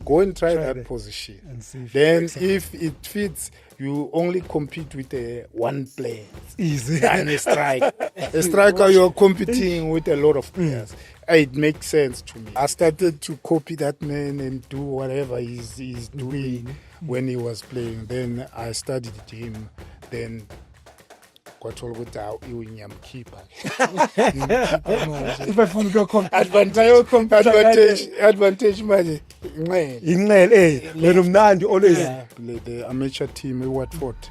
go and try that it position. and see if Then it if it fits, you only compete with one player. easy. Than a striker. A striker, you're competing with a lot of players. It makes sense to me. I started to copy that man and do whatever he's doing when he was playing. Then I studied him. Then kwathola ukuthi hawu iwe ngiyamkhipha If I funa ukuyokhompyutha advantage manje inqele inqele wena umnandi always. The amateur team eWatford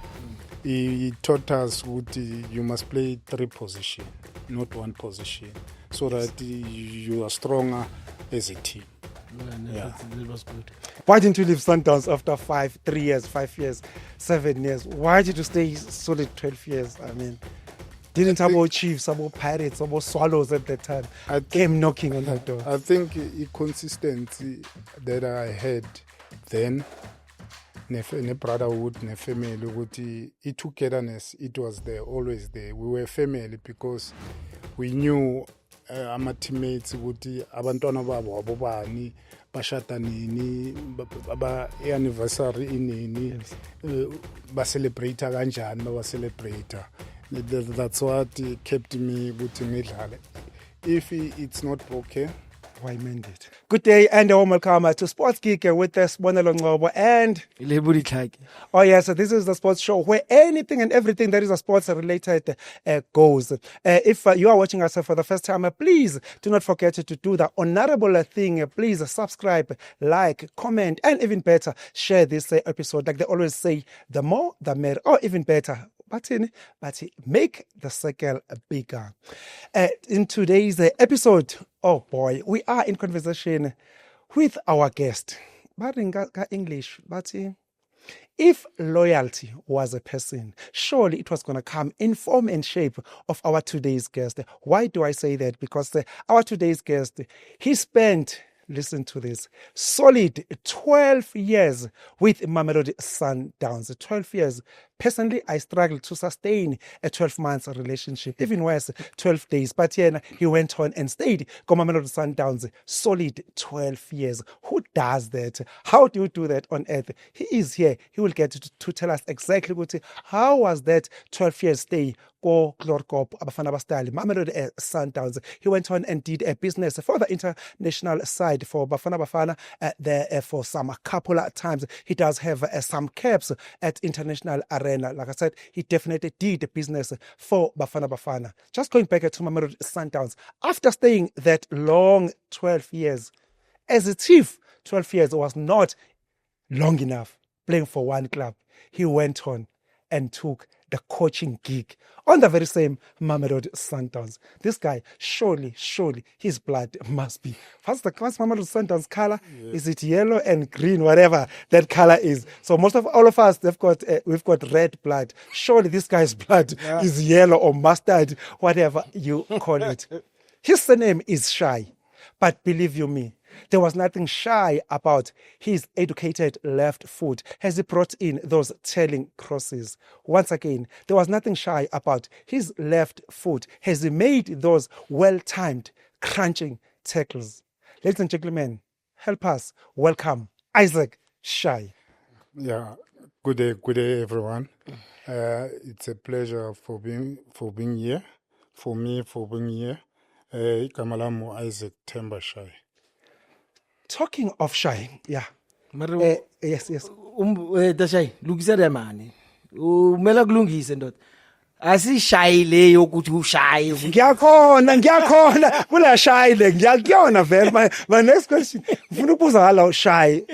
he taught us ukuthi you must play 3 positions, not 1 position, so that you are stronger as a team. That was good. Why didn't you leave Sundowns after 3 years, 5 years, 7 years? Why did you stay solid 12 years? I mean, didn't about Chiefs, about Pirates, about Swallows at that time came knocking on that door? I think the consistency that I had then, ne brotherhood, ne family, ukuthi togetherness, it was there, always there. We were family because we knew our teammates ukuthi abantwana babo abobani bashada nini aba anniversary inini ba celebrate kanjani ba celebrate. That's what kept me ukuthi ngidlale. If it's not okay, why mend it? Good day and a warm welcome to Sports Geek with Sibonelo Ngcobo and oh yes, so this is the sports show where anything and everything that is a sports related goes. If you are watching us for the first time, please do not forget to do the honorable thing. Please subscribe, like, comment, and even better, share this episode. Like they always say, the more the merrier, or even better. But make the circle bigger. In today's episode, oh boy, we are in conversation with our guest. English, but if loyalty was a person, surely it was going to come in form and shape of our today's guest. Why do I say that? Because our today's guest, he spent, listen to this, solid 12 years with Mamelodi Sundowns. 12 years. Personally, I struggled to sustain a 12-month relationship, even worse, 12 days. But yeah, he went on and stayed with Mamelodi Sundowns solid 12 years. Who does that? How do you do that on earth? He is here. He will get to tell us exactly how was that 12 years stay go Glorkop Abafana Bastali, Mamelodi Sundowns. He went on and did a business for the international side for Bafana there for some couple of times. He does have some caps at international arena. Like I said, he definitely did business for Bafana. Just going back to Mamelodi Sundowns, after staying that long 12 years, as a chief, 12 years was not long enough playing for one club. He went on and took the coaching gig on the very same Mamelodi Sundowns. This guy, surely, his blood must be. What's Mamelodi Sundowns color? Yes. Is it yellow and green, whatever that color is? So all of us, we've got red blood. Surely this guy's blood is yellow or mustard, whatever you call it. His surname is Shy, but believe you me, there was nothing shy about his educated left foot as he brought in those telling crosses. Once again, there was nothing shy about his left foot as he made those well-timed, crunching tackles. Ladies and gentlemen, help us welcome Isaac Shy. Yeah, good day, everyone. It's a pleasure for being here. For me, for being here. Igama lami Isaac Themba Shy. Talking of Shy, yeah. Yes. Tashay, lukisele mani. Umela kulungise ndoda. Asishayi le yokuthi ushaye. Ngiyakhona. Kula Shy le ngiyakuyona vele. My next question, ngifuna ukubuza ngalo Shy.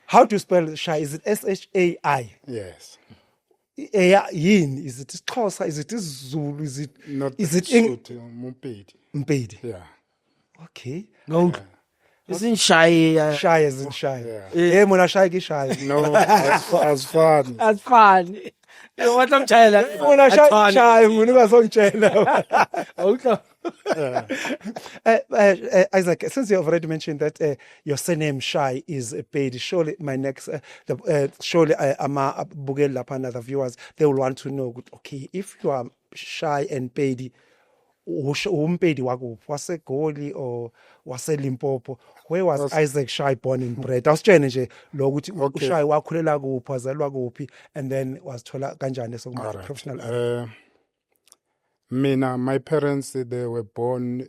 How do you spell Shy? Is it SHAI? Yes. Yini? Is it Xhosa? Is it Zulu? Is it not? Is it Mpedi? Yeah. Okay. No. Isn't shy? Shy isn't shy. Yeah. Mona shy ki shy. No, as fun. As fun. What I'm telling Mona shy. Mona ngasongitshela. Okay. Isaac, since you have already mentioned that your surname Shy is paid, surely my next, surely ama bugel lapana the viewers, they will want to know. Okay, if you are Shy and paid, umpedi wakuphi waseGoli or waseLimpopo? Where was Isaac Shy born and bred? Awusitshene nje lo ukuthi Okay. uShy wakhulela kuphi, wazalwa kuphi, and then wazithola kanjani sokuma Alright. professional? Mina, my parents, they were born,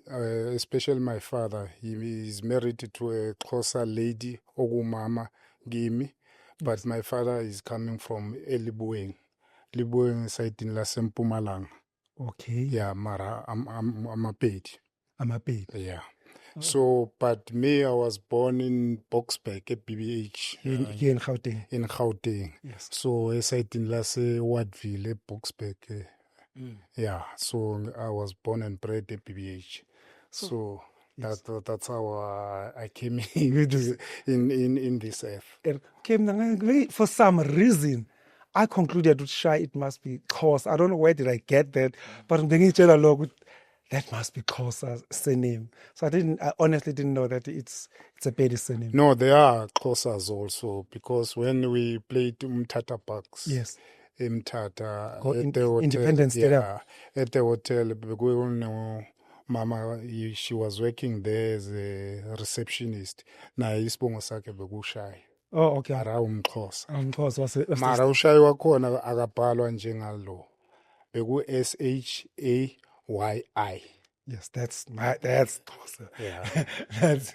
especially my father. He is married to a Xhosa lady, Ogumama Gimi, but my father is coming from Elibueng. Libueng side in Lasempumalang. Okay. Yeah, Mara, I'm a paid. Amapedi. Yeah. So, but me, I was born in Boksburg at BBH. Here in Gauteng. In Gauteng. Yes. So, I said in Lasse Watville, Boksburg. Yeah, so I was born and bred at BBH. So yes. that's how I came in this earth. For some reason, I concluded with Shy it must be Xhosa. I don't know where did I get that, but I'm thinking that must be Xhosa's surname. So I honestly didn't know that it's a Pedi surname. No, there are Xhosas also, because when we played Mtata Parks, Yes. Mtata In at the hotel, Independence Stadium. yeah, at the hotel, Mama, she was working there as a receptionist. Na isibongo sakhe bekuShy. Oh, okay. Mara umXhosa. Xhosa was Mara uShy wakhona akabhalwa njengalo. Beku SHAYI. yes, that's Xhosa. Yeah. that's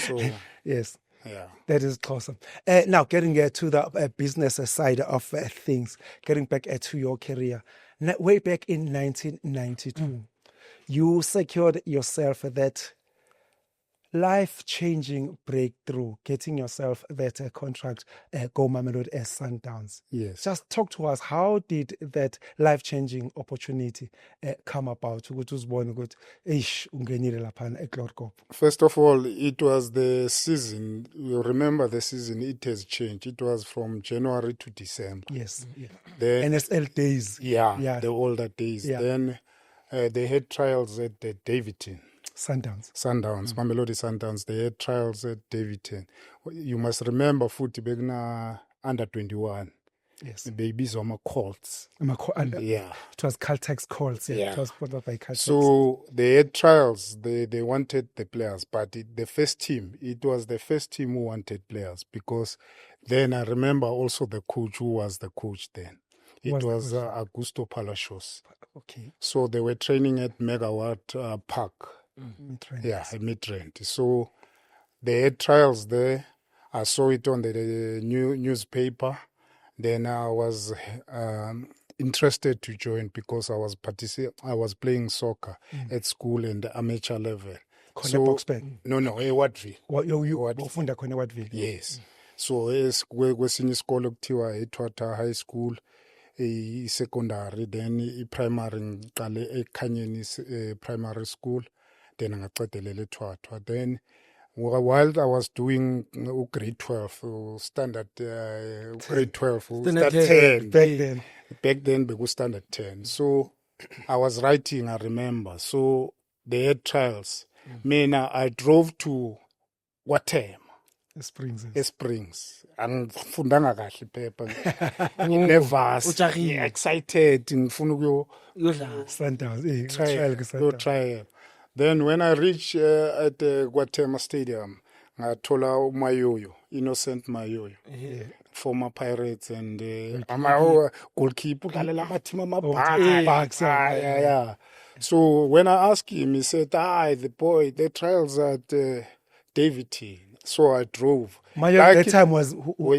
So yes. yeah. That is awesome. Now, getting to the business side of things, getting back to your career. Way back in 1992, you secured yourself that life-changing breakthrough, getting yourself that contract, Go Mamelodi as Sundowns. Yes. Just talk to us. How did that life-changing opportunity come about? First of all, it was the season. You remember the season, it has changed. It was from January to December. Yes. Yeah. Then, NSL days. yeah, the older days. Yeah. Then they had trials at the Davidton. Sundowns. Mamelodi Sundowns. They had trials at Davidton. You must remember, Futi Begna under 21. Yes. The babies are Colts. Yeah. It was Caltex Colts. Yeah. It was put up by Caltex. So they had trials. They wanted the players, but the first team, it was the first team who wanted players, because then I remember also the coach who was the coach then. It was Augusto Palacios. Okay. So they were training at Megawatt Park. Midrand. Yeah, Midrand. So they had trials there. I saw it on the newspaper. Then I was interested to join because I was playing soccer at school and the amateur level. Boksburg? No, eWatville. Ufunda khona eWatville? Yes. So kwesinye isikole kuthiwa eThwata High School, i-secondary, then i-primary ngiqale eKhanyeni primary school, then ngaqedelela eThwata. Then while I was doing grade 12, standard grade 12, standard 10. Back then, beku standard 10. So I was writing, I remember. So they had trials. Mina, I drove to Watem. Springs. Angifundanga kahle phepha. Nervous. Excited. Ngifuna ukuyo trial. Then when I reached at the Guatemala Stadium, ngathola uMayoyo, Innocent Mayoyo, former Pirates and goalkeeper. Yeah. So when I asked him, he said, the trials at Davidton. So I drove. Mayoyo at that time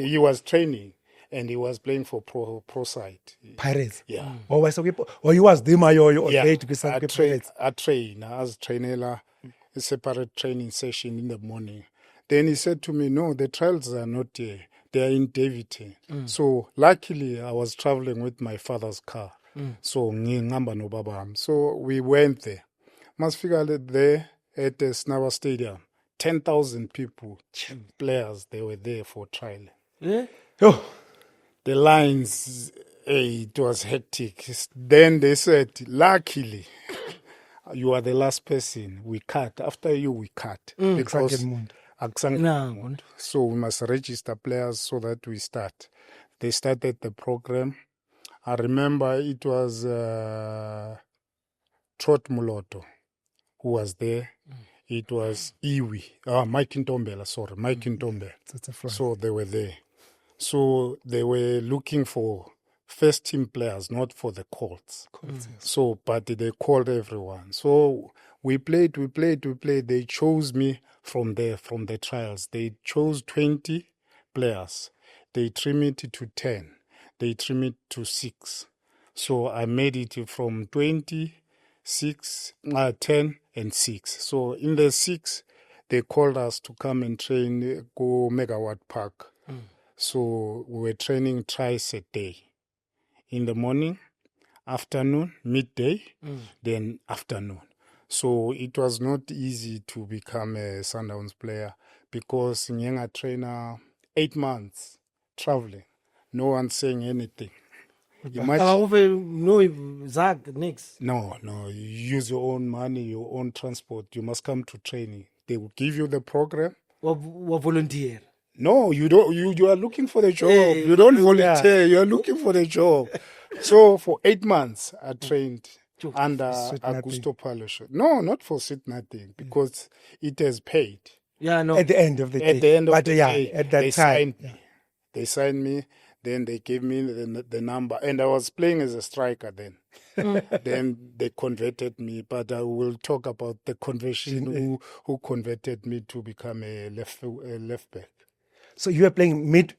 he was training. And he was playing for pro side. Pirates? Yeah. Or you was the Mayoyo or yeah. Pirates? I train as trainer, a separate training session in the morning. Then he said to me, no, the trials are not here. They are in Davidton. So luckily, I was traveling with my father's car. So we went there. Masfika there at the Snaba Stadium. 10,000 people, players, they were there for trial. Yeah? Oh. The lines, it was hectic. Then they said, luckily, you are the last person. We cut. After you, we cut. Because so we must register players so that we start. They started the program. I remember it was Trot Muloto, who was there. It was Iwi, Mike Ntombela, sorry, Mike Ntombela. So they were there. So they were looking for first team players, not for the Colts. So, but they called everyone. So we played. They chose me from there, from the trials. They chose 20 players. They trimmed it to 10. They trimmed it to 6. So I made it from 20, 6, 10, and 6. So in the 6, they called us to come and train, go Megawatt Park. So we were training twice a day. In the morning, afternoon, midday, then afternoon. So it was not easy to become a Sundowns player because a trainer 8 months traveling, no one saying anything. No, Zach, nix. No, you use your own money, your own transport. You must come to training. They will give you the program. Wa volunteer. No, you don't. You are looking for the job. You don't volunteer. You are looking for the job. So for 8 months, I trained under Augusto Palos. No, not for sit nothing because it has paid. Yeah, no. At the end of the day. At the end of but the yeah, day, at that they time. signed me. They signed me. Then they gave me the number, and I was playing as a striker then. Then they converted me, but I will talk about the conversion who converted me to become a left back. So you were playing mid.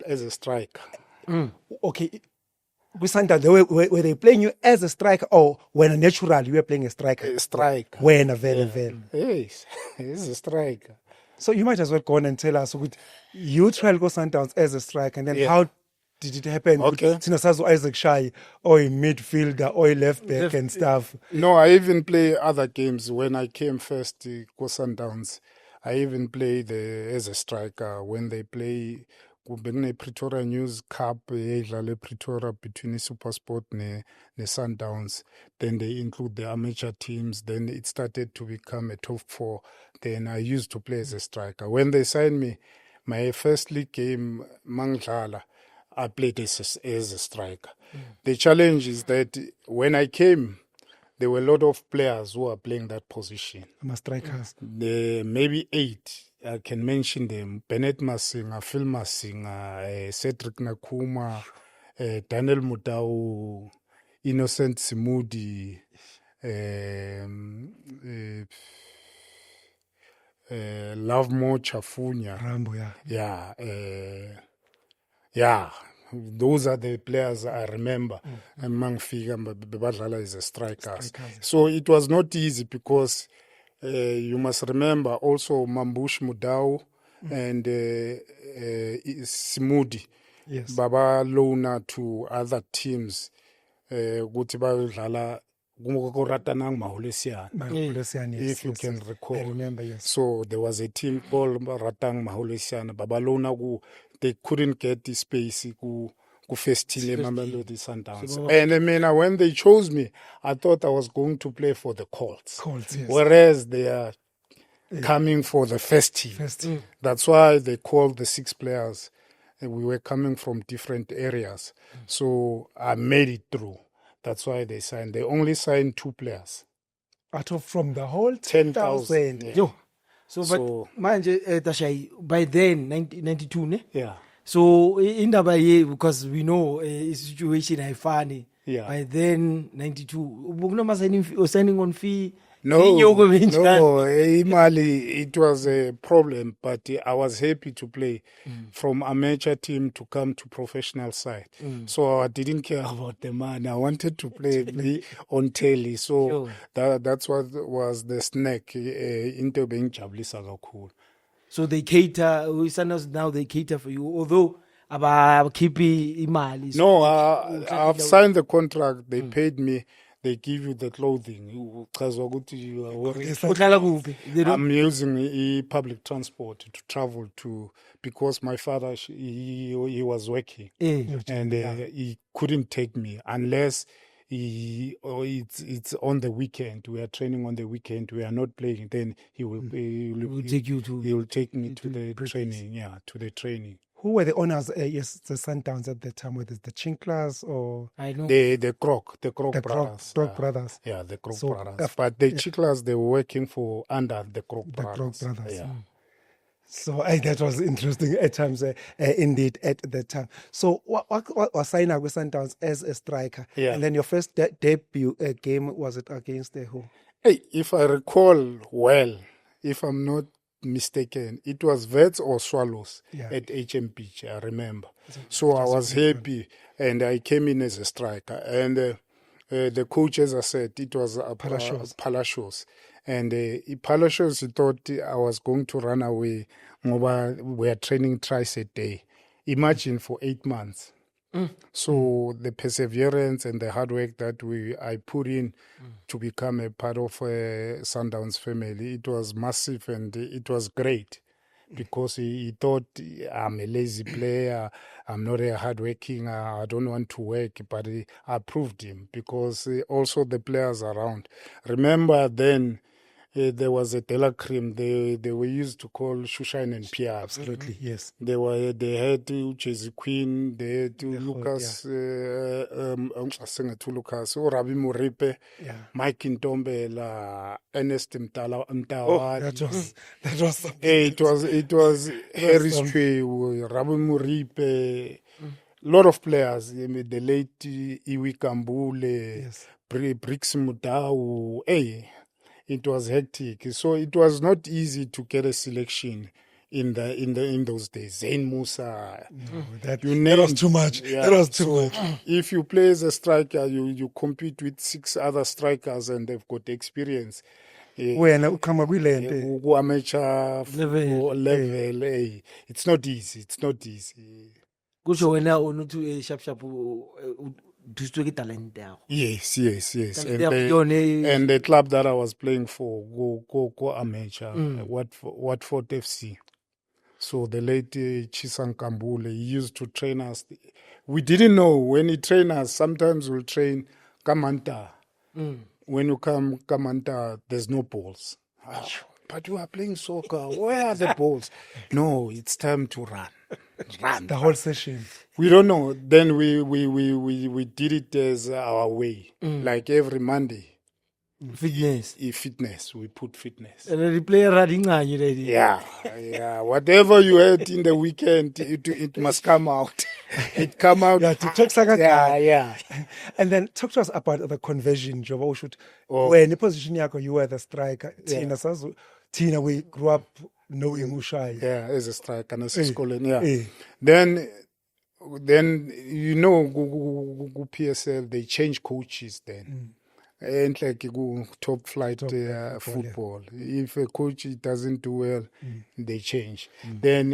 As a striker. Okay. With Sundowns, were they playing you as a striker or when natural you were playing a striker? A striker. When very. Yes, he's a striker. So you might as well go on and tell us what you tried to go Sundowns as a striker, and then how did it happen? Okay. Sinosazo Isaac Shai, or a midfielder, or a left back and stuff. No, I even play other games. When I came first to go Sundowns, I even played as a striker. When they play Pretoria News Cup, Pretoria between SuperSport and Sundowns, then they include the amateur teams. Then it started to become a top 4. Then I used to play as a striker. When they signed me, my first league game, Mangala, I played as a striker. The challenge is that when I came, there were a lot of players who are playing that position. I'm a striker. Maybe 8. I can mention them. Bennett Masinga, Phil Masinga, Cedric Nakuma, Daniel Mutau, Innocent Simudi, Lovemore Chafunya. Rambo, Yeah. Those are the players I remember. Among Figa, Babadala is a striker. So it was not easy because you must remember also Mambush Mudau and Simudi. Yes. Baba loaner to other teams. Guti badlala Ratanang Mahulesian. If you can recall. I remember, yes. So there was a team called Ratang Mahulesian. Babalona, they couldn't get the space to first team Mamelodi Sundowns. And I mean, when they chose me, I thought I was going to play for the Colts. Yes. Whereas they are coming for the first team. That's why they called the 6 players. We were coming from different areas. So I made it through. That's why they signed. They only signed 2 players. Out of from the whole 10,000. Yeah. Yo. So but manje Tashai by then 1992 ne? Yeah. So indaba ye because we know situation ayifani. Yeah. By then 92 ubukunoma signing on fee. No, Imali, it was a problem, but I was happy to play from amateur team to come to professional side. So I didn't care about the money. I wanted to play on telly. So that's what was the snack into being Jablisa cool. So they cater, now they cater for you, although keep imali. No, I've signed the contract. They paid me. They give you the clothing. I'm using public transport to travel to because my father he was working and he couldn't take me unless it's on the weekend. We are training on the weekend. We are not playing. Then he will take me to the training. Yeah, to the training. who were the owners? Yes, the Sundowns at that time. Whether it's the Chinklas or I know. The Krok the brothers. Krok brothers. Yeah, the Krok So, brothers. But the Chiklas, they were working for under the Krok The brothers. Krok brothers. Yeah. So that was interesting at times, indeed, at that time. So what was signing with Sundowns as a striker? Yeah. And then your first debut game, was it against the who? Hey, if I recall well, if I'm not mistaken, it was Vets or Swallows at HM Beach, I remember. So I was happy and I came in as a striker. And the coach, as I said, it was Palacios. And Palacios, he thought I was going to run away. We were training twice a day. Imagine for 8 months. So the perseverance and the hard work that I put in to become a part of a Sundowns family, it was massive and it was great because he thought I'm a lazy player, I'm not a hardworking, I don't want to work, but I proved him because also the players around. Remember then, there was a Dela Cream they were used to call Shushain and Pierre. Absolutely, yes. They had Jesse Queen, they had Lucas, Lucas, Rabi Muripe, Mike Ntombela, Ernest Mtawa. That was something. It was Harris Chwe, Rabi Muripe, lot of players. The late Iwi Kambule, Brix Mutau. It was hectic. So it was not easy to get a selection in those days. Zain Musa. That was too much. Yeah. That was too much. If you play as a striker, you compete with 6 other strikers and they've got experience. When come Amateur level. It's not easy. It's not easy. Kusho wena o no to sharp dusitswe ke talent yao. Yes. Yone- And the club that I was playing for, go amateur, Watford FC. So the late Chisang Kambule, he used to train us. We didn't know when he trained us. Sometimes we'll train Kamanta. When you come Kamanta, there's no balls. But you are playing soccer. Where are the balls? No, it's time to run. Run. the whole session. We don't know. Then we did it as our way. Like every Monday. Fitness. We put fitness. And the player running already. Yeah. Whatever you had in the weekend, it must come out. It come out. Yeah, to talk Saga. Yeah. And then talk to us about the conversion job. Oh. When the position you were the striker. Tina, we grew up knowing Ushai. Yeah, as a striker, and as a scholar. Yeah. Then you know, go PSL, they change coaches then. And like go top flight football. If a coach doesn't do well, they change. Then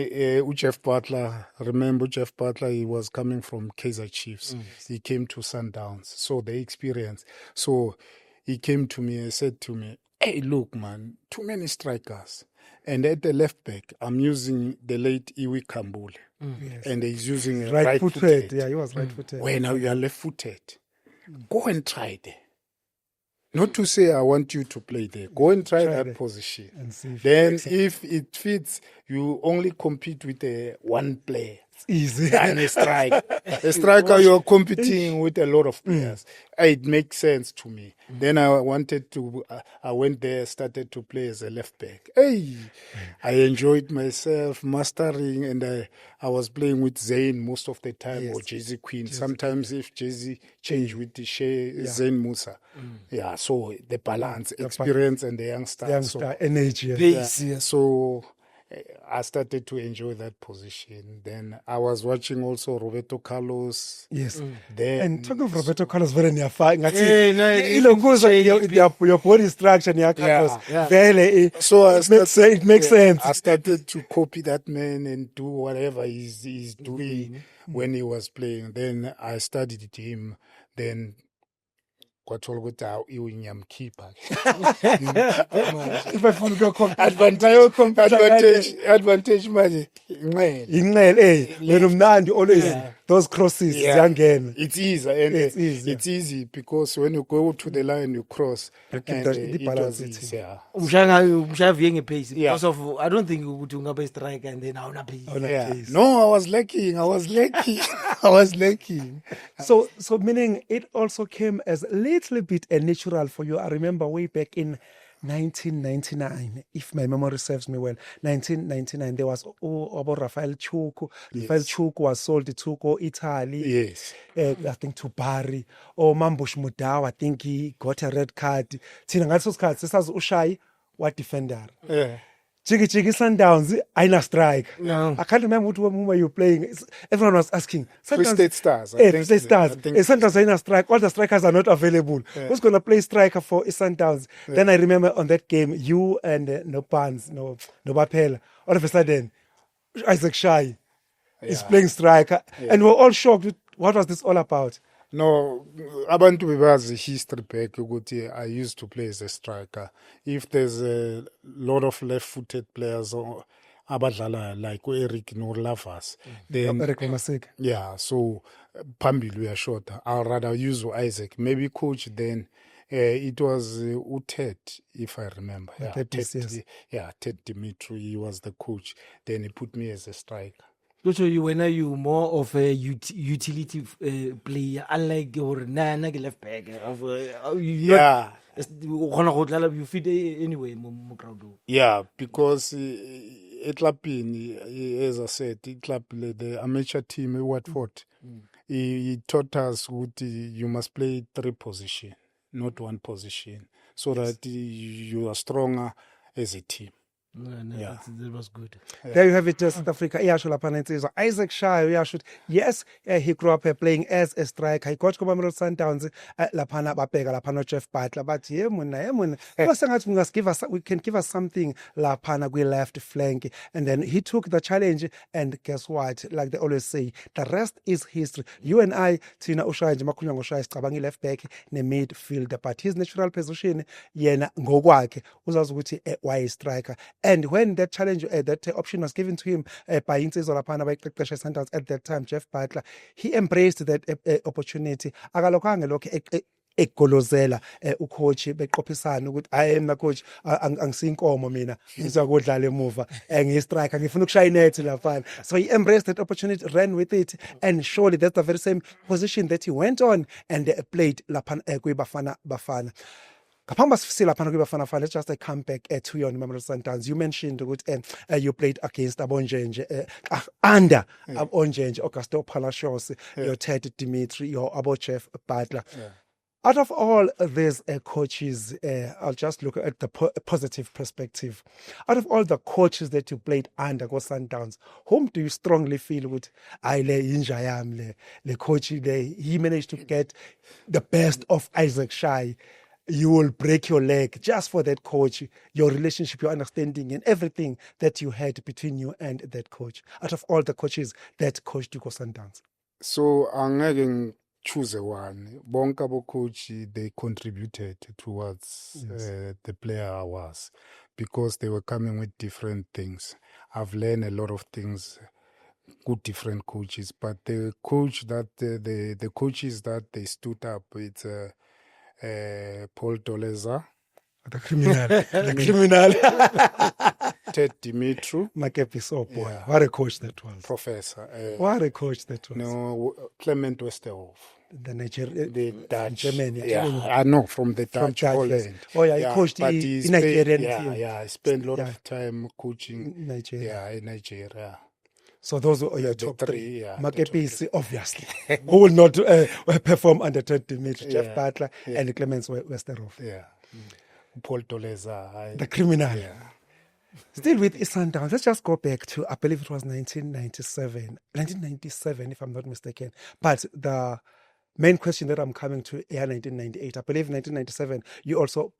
Jeff Butler, remember Jeff Butler, he was coming from Kaizer Chiefs. He came to Sundowns, so the experience. So he came to me and said to me, "Hey, look, man, too many strikers. And at the left back, I'm using the late Iwi Kambule. And he's using a right-footed. Yeah, he was right-footed. Well, now you are left-footed. Go and try there. Not to say I want you to play there. Go and try that position. And see if it fits, you only compete with one player. It's easy. And a striker. A striker, you're competing with a lot of players. It makes sense to me. Then I went there, started to play as a left back. Hey, I enjoyed myself mastering, and I was playing with Zain most of the time, or Jesse Queen. Sometimes if Jesse changed with the Zain Musa. Yeah, so the balance, experience, and the youngster. Energy. So I started to enjoy that position. Then I was watching also Roberto Carlos. Yes. Then, And talking of Roberto Carlos, very near far. Yeah, Your body structure, so it makes sense. I started to copy that man and do whatever he's doing when he was playing. Then I studied him. Then kwathola ukuthi hawu iwunyamkhipha advantage manje inqele wena umnandi always those crosses, Yeah. again. It's easy, and It's easy. it's easy because when you go to the line, you cross, keep and the it balance was it. easy. Yeah. Umshaya pace Yeah. because of I don't think ukuthi ungaba strike and then awuna pace. Yeah. No, I was lacking. I was lacking. So meaning it also came as a little bit a natural for you. I remember way back in 1999, if my memory serves me well, 1999, there was about Rafael Chuku. Rafael Chuku was sold to go Italy. Yes. I think to Bari. Or Mambush Mudau, I think he got a red card. Tina Gatsos card, sisters Ushai, what defender? Yeah. Chiki Sundowns, Aina strike. No. I can't remember what were you playing. Everyone was asking. Free State Stars. Free State Stars. Sundowns Aina strike. All the strikers are not available. Who's going to play striker for Sundowns? Then I remember on that game, you and no Bapel. All of a sudden, Isaac Shai is playing striker. And we're all shocked. What was this all about? No, abantu bebazi history back ukuthi I used to play as a striker. If there's a lot of left-footed players or abadlala like Eric Norlavas, then Eric Masik. yeah, so phambili uyashota. I'd rather use Isaac. Maybe coach then it was Ted, if I remember. Yeah, Ted Dimitri, he was the coach. Then he put me as a striker. So when are you more of a utility player, unlike your nana left back? You fit anyway. Yeah, because at Lapin, as I said, the amateur team at Watford, he taught us that you must play 3 positions, not 1 position, so that you are stronger as a team. That was good. There you have it, South Africa. Isaac Shai, yes, he grew up playing as a striker. He got Mamelodi Sundowns, Lapana Bapega, Lapano Jeff Butler, but we can give us something, Lapana, we left flank. And then he took the challenge, and guess what? Like they always say, the rest is history. You and I, Tina Ushai, Makunyang Ushai, Strabangi left back, ne midfielder, but his natural position, Yena Ngogwake, was why striker. And when that challenge, that option was given to him by Intes Olapana, by Klektasha Sundowns at that time, Jeff Butler, he embraced that opportunity. Agalokanga lokho egolozela ucoach beqophisana ukuthi I am na coach angisinkomo mina ngizakudlala emuva ngiyistriker ngifuna ukushaya inet lapha. So he embraced that opportunity, ran with it, and surely that's the very same position that he went on and played lapha kuBafana Bafana. Let's just come back to your Mamelodi Sundowns. You mentioned that you played against Abonjenje, under Abonjenje, Augusto Palacios, your Ted Dimitri, your Abochef Butler. Out of all these coaches, I'll just look at the positive perspective. Out of all the coaches that you played under go Sundowns, whom do you strongly feel with the coach? He managed to get the best of Isaac Shai. You will break your leg just for that coach, your relationship, your understanding, and everything that you had between you and that coach. Out of all the coaches that coached you go Sundowns. So angeke choose one. Bonke abo coach, they contributed towards the player I was, because they were coming with different things. I've learned a lot of things with different coaches, but the coach that the coaches that they stood up, it's Paul Doleza, the criminal, Ted Dimitri, boy. What a coach that was, Professor. What a coach that was. No, Clement Westerhof, the Dutch, Germany. I know from the Dutch, Holland. Oh yeah, he coached the Nigerian team. I spent a lot of time coaching Nigeria. in Nigeria. So those are your top 3. Yeah, Makepisi, obviously, who will not perform under Ted Dimitri, Jeff Butler, and Clemens Westerhof. Yeah. Paul Doleza. The criminal. Yeah. Still with Sundowns, let's just go back to, I believe it was 1997, if I'm not mistaken. But the main question that I'm coming to here, 1998. I believe 1997, you also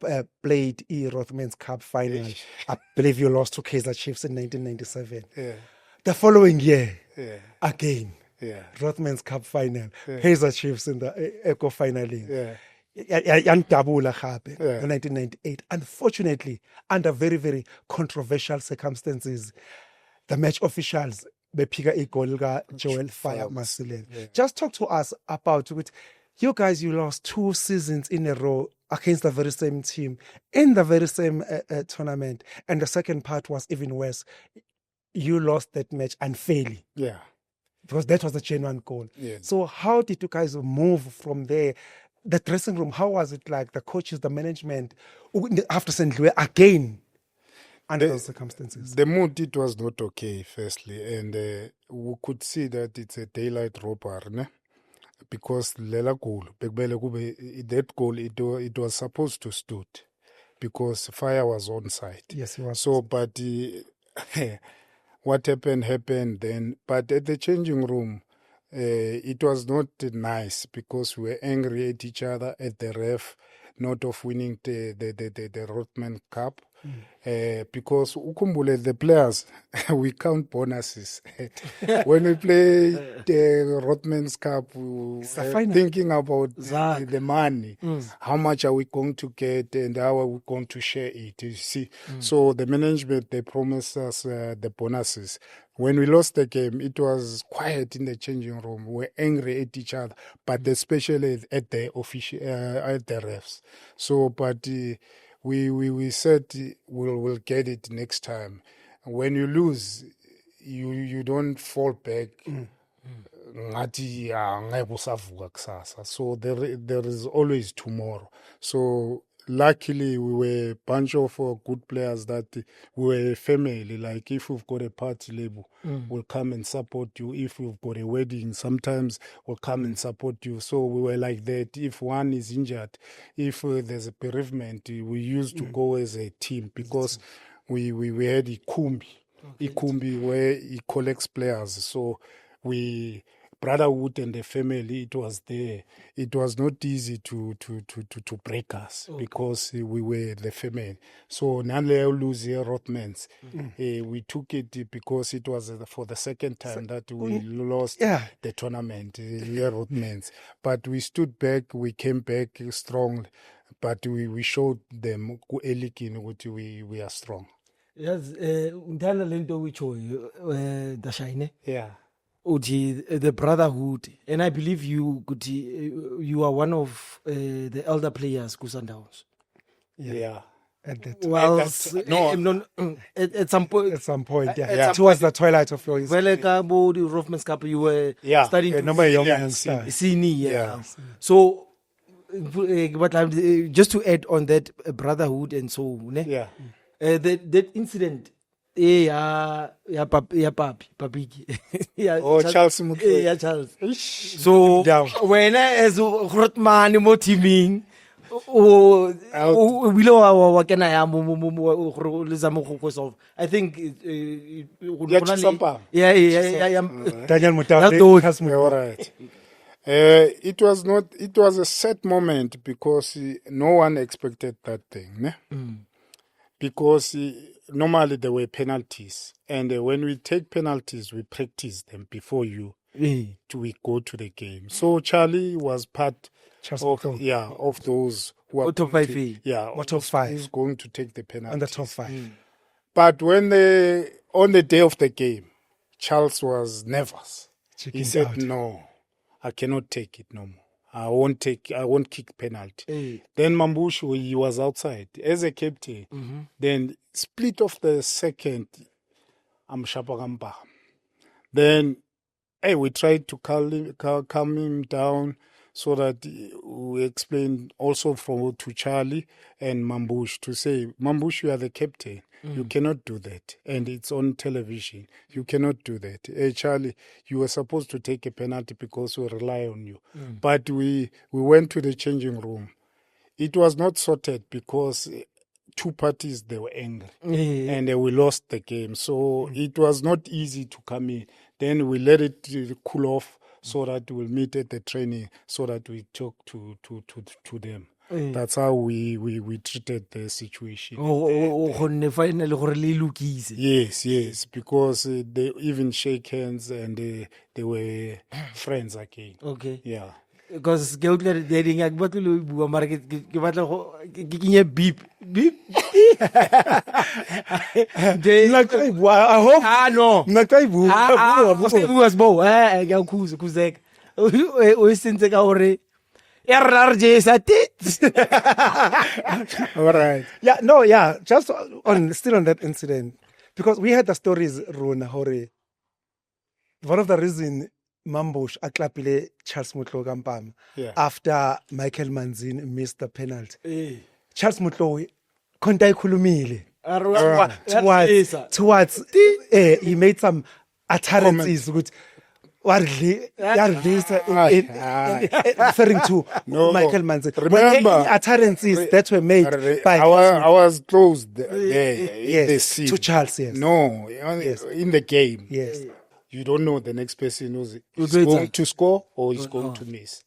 played the Rothmans Cup final. I believe you lost to Kaizer Chiefs in 1997. Yeah. The following year, again, Rothmans Cup final, Kaizer Chiefs in the Eco finaling. Yantabula Khabe in 1998. Unfortunately, under very, very controversial circumstances, the match officials bephika igoli ka Joel Fire Fireworks. Masilela. Yeah. Just talk to us about it. You guys, you lost 2 seasons in a row against the very same team in the very same tournament, and the second part was even worse. You lost that match unfairly Yeah. because that was the genuine goal. Yes. So how did you guys move from there? The dressing room, how was it like? The coaches, the management, after St. Louis again under those circumstances? The mood, it was not okay, firstly, and we could see that it's a daylight robbery, ne? Because lela goal, that goal, it was supposed to stood because Fire was on side. Yes, it was. So, but what happened then. But at the changing room, it was not nice because we were angry at each other, at the ref, not of winning the Rothman Cup. Because ukumbule, the players, we count bonuses. When we play the Rothman's Cup, we final. thinking about Zak. the money. How much are we going to get and how are we going to share it? You see, so the management, they promised us the bonuses. When we lost the game, it was quiet in the changing room. We were angry at each other, but especially at the official, at the refs. So, but we said we'll get it next time. When you lose, you don't fall back. Ngathi, angeke usavuka kusasa. So there is always tomorrow. So luckily we were a bunch of good players that we were a family. Like if we've got a party label, we'll come and support you. If we've got a wedding, sometimes we'll come and support you. So we were like that. If one is injured, if there's a bereavement, we used to go as a team because we had Ikumbi. Ikumbi where he collects players. So we brotherhood and the family, it was there. It was not easy to break us because we were the family. So Nanle lose here Rothmans. We took it because it was for the second time that we lost the tournament, here Rothmans. But we stood back, we came back strong, but we showed them we are strong. Yes, ngithanda lento uyitshoyo Dashayne. Yeah. Uthi the brotherhood, and I believe you you are one of the elder players ku Sundowns. Yeah. At that At some point. At some point, yeah. At some Towards the twilight of your Vele ka bo the Rothman's Cup, you were starting to number young Yeah, youngster. senior. Yeah. So, but just to add on that brotherhood and so, ne? Yeah. That incident, papi. Yeah, Charles Mutlu. Yeah, Charles. So Down. when as Rothman mo teaming, below wa kena ya mo le za mo go solve. I think Sampa. yeah. Daniel That's Mutabe. those. All right. It was a sad moment because no one expected that thing. Ne? Because normally there were penalties. And when we take penalties, we practice them before we go to the game. So Charlie was part of those who are top five. Top five. Who's going to take the penalty. On the top 5. But when on the day of the game, Charles was nervous. He said, "No, I cannot take it no more. I won't kick penalty." Then Mambushu, he was outside as a captain. Then split of the second, I'm Shapagamba. Then we tried to calm him down so that we explained also to Charlie and Mambush to say, Mambush, you are the captain. You cannot do that. And it's on television. You cannot do that. Hey, Charlie, you were supposed to take a penalty because we rely on you. But we went to the changing room. It was not sorted because two parties, they were angry. And we lost the game. So it was not easy to come in. Then we let it cool off so that we'll meet at the training so that we talk to them. That's how we treated the situation. Yes, because they even shake hands and they were friends again. Okay. Yeah. because ke utlwa dating a ke batle lo bua mara ke batla go ke kenye beep I hope. No Nakaibu. was bo ke a khuzeka o sentse ka gore RRJ sa tit. All right. Yeah, no, yeah. Just still on that incident, because we had the stories, Rona Hore. One of the reason Mambush aklapile Charles Mutlo Gampam after Michael Manzin missed the penalty. Charles Mutlo kontai kulumile towards he made some utterances with referring to Michael Manzin. Remember, utterances that were made by I was close there in the scene. To Charles, yes. No, in the game. Yes. You don't know the next person who's going to score or is going to miss.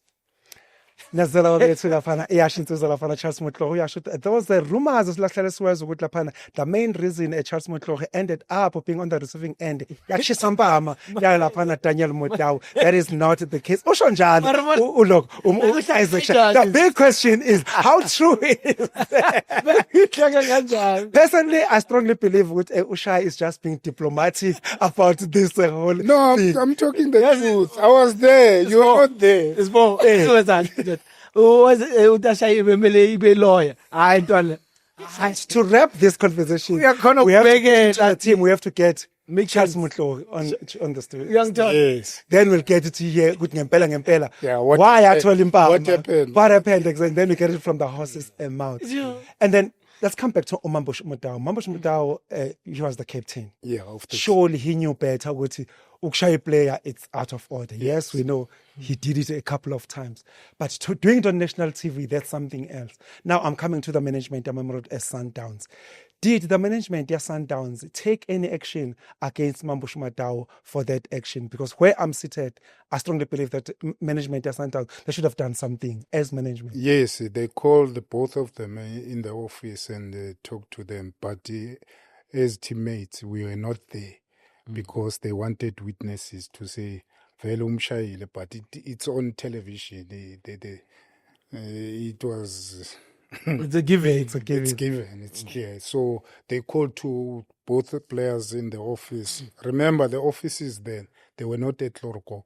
There was the rumors the main reason Charles Mutlohe ended up being on the receiving end. That is not the case. The big question is how true is that? Personally, I strongly believe Usha is just being diplomatic about this whole No, thing. I'm talking the truth. I was there. You were not there. It's more. To wrap this conversation, we have to get Charles Mutlo on the story. Yes. Then we'll get to hear ngempela. Yeah, why actually what happened? What happened exactly? Then we get it from the horse's mouth. And then let's come back to Mambush Mutau. Mambush Mutau, he was the captain. Yeah, of the Surely he knew better. Ukshay player, it's out of order. Yes, we know he did it a couple of times. But doing it on national TV, that's something else. Now I'm coming to the management of Mamelodi Sundowns. Did the management of Sundowns take any action against Mambush Mutau for that action? Because where I'm seated, I strongly believe that management of Sundowns, they should have done something as management. Yes, they called both of them in the office and talked to them. But as teammates, we were not there because they wanted witnesses to say, but it's on television. It was... It's a given. It's given. It's clear. So they called to both the players in the office. Remember, the offices then, they were not at Lorokop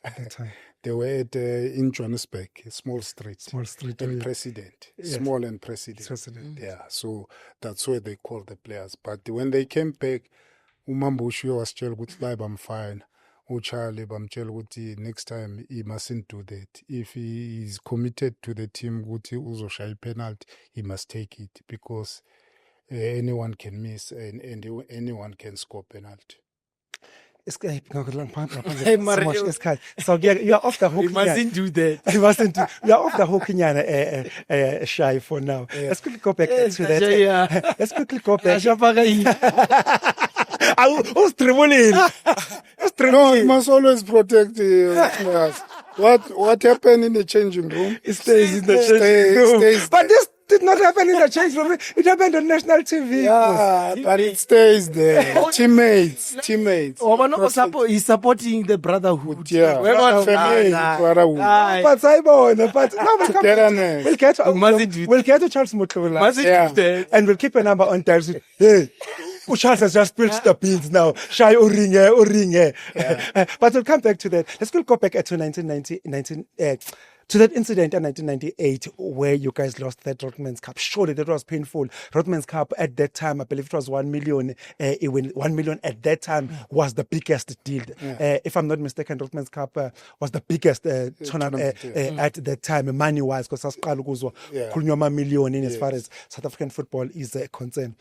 at the time. They were at in Johannesburg, a small street. And President. Yes. Small and President. Yeah, so that's where they called the players. But when they came back, Umambushi was told, I'm fine. Charlie Bamchel next time he mustn't do that. If he is committed to the team, Uzo shy penalty, he must take it because anyone can miss and anyone can score penalty. So you are off the hook. You mustn't do that. You are off the hook, Shy, for now. Let's quickly go back to that. Let's quickly go back. Who's dribbling? No, you must always protect players. What happened in the changing room? It stays in the changing room. But this did not happen in the changing room. It happened on national TV. Yeah, but it stays there. Teammates. He's supporting the brotherhood. Yeah, brotherhood. But we'll get to Charles Mutlola. And we'll keep a number on times. Hey. Charles has just spilled the beans now. Shy Oringe. But we'll come back to that. Let's go back to 1990, to that incident in 1998 where you guys lost that Rothmans Cup. Surely that was painful. Rothmans Cup at that time, I believe it was 1 million. 1 million at that time was the biggest deal. If I'm not mistaken, Rothmans Cup was the biggest tournament at that time, money-wise, because that's $1 million in as far as South African football is concerned.